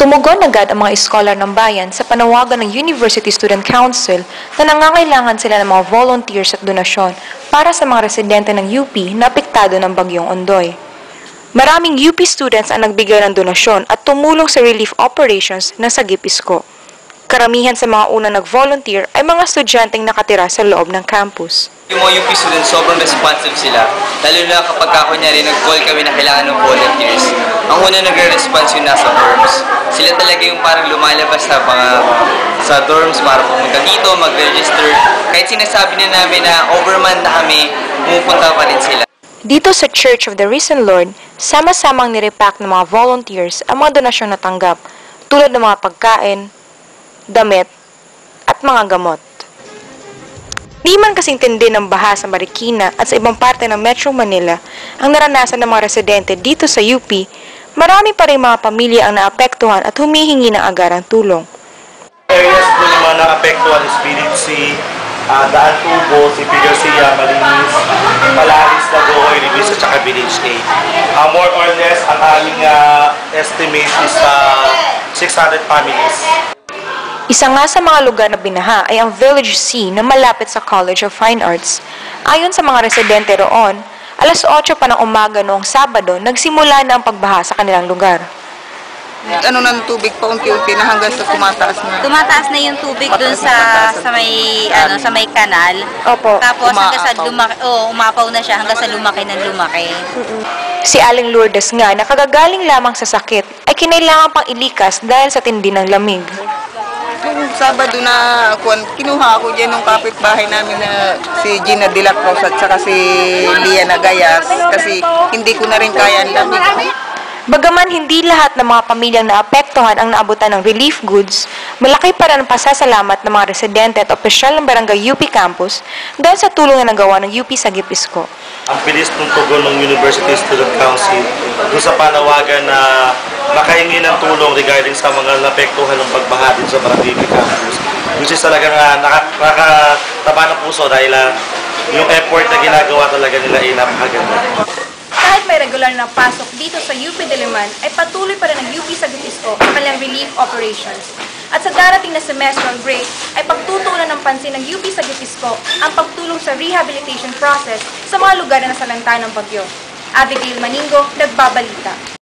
Tumugon agad ang mga iskolar ng bayan sa panawagan ng University Student Council na nangangailangan sila ng mga volunteers at donasyon para sa mga residente ng UP na apektado ng Bagyong Ondoy. Maraming UP students ang nagbigay ng donasyon at tumulong sa relief operations ng Sagip Isko. Karamihan sa mga unang nag-volunteer ay mga estudyanteng nakatira sa loob ng campus. Yung mga UP students, sobrang responsive sila. Lalo na kapag kunyari nag-call kami na kailangan ng volunteers. Ang una nagre-response yung nasa dorms. Sila talaga yung parang lumalabas sa dorms para pumunta dito, mag-register. Kahit sinasabi na namin na overman na kami, pumupunta pa rin sila. Dito sa Church of the Risen Lord, sama-samang nirepack ng mga volunteers ang mga donasyon na tanggap, tulad ng mga pagkain, damit, at mga gamot. Di man kasing tindi ng baha sa Marikina at sa ibang parte ng Metro Manila ang naranasan ng mga residente dito sa UP, marami pa rin mga pamilya ang naapektuhan at humihingi ng agarang tulong. Areas po naman naapektuhan is Village C, Daan Tubo, si Garcia, Malinis, Palaris, Dagohoy, Ribis at saka Village A. More or less, ang aming estimate is 600 families. Isa nga sa mga lugar na binaha ay ang Village C na malapit sa College of Fine Arts. Ayon sa mga residente roon, alas 8 pa ng umaga noong Sabado, nagsimula na ang pagbaha sa kanilang lugar. Ano ng tubig pa unti-unti na hanggang sa tumataas na. Tumataas na yung tubig dun sa may kanal. Opo. Tapos hanggang sa umapaw na siya hanggang sa lumaki ng lumaki. Si Aling Lourdes nga na kagagaling lamang sa sakit ay kinailangan pang ilikas dahil sa tindi ng lamig. Nung Sabado na kinuha ako dyan ng kapitbahay namin na si Gina de la Cruz at saka si Lia Nagayas kasi hindi ko na rin kaya ang lamig. Bagaman hindi lahat ng mga pamilyang naapektuhan ang naabutan ng relief goods, malaki pa rin ang pasasalamat ng mga residente at opisyal ng Barangay UP Campus dahil sa tulong na nagawa ng UP Sagip Isko. Ang bilis ng tugon ng University Student Council doon sa panawagan na makahingi ng tulong regarding sa mga naapektuhan ng pagbaha din sa Barangay UP Campus. Which is talagang nakakataba ng puso dahil yung effort na ginagawa talaga nila ay napakaganda. Kahit may regular na pasok dito sa UP Diliman, ay patuloy pa rin ang UP Sagip Isko ang kanilang relief operations. At sa darating na semestral break, ay pagtutuunan ng pansin ng UP Sagip Isko ang pagtulong sa rehabilitation process sa mga lugar na nasalanta ng bagyo. Abigail Maningo, Nagbabalita.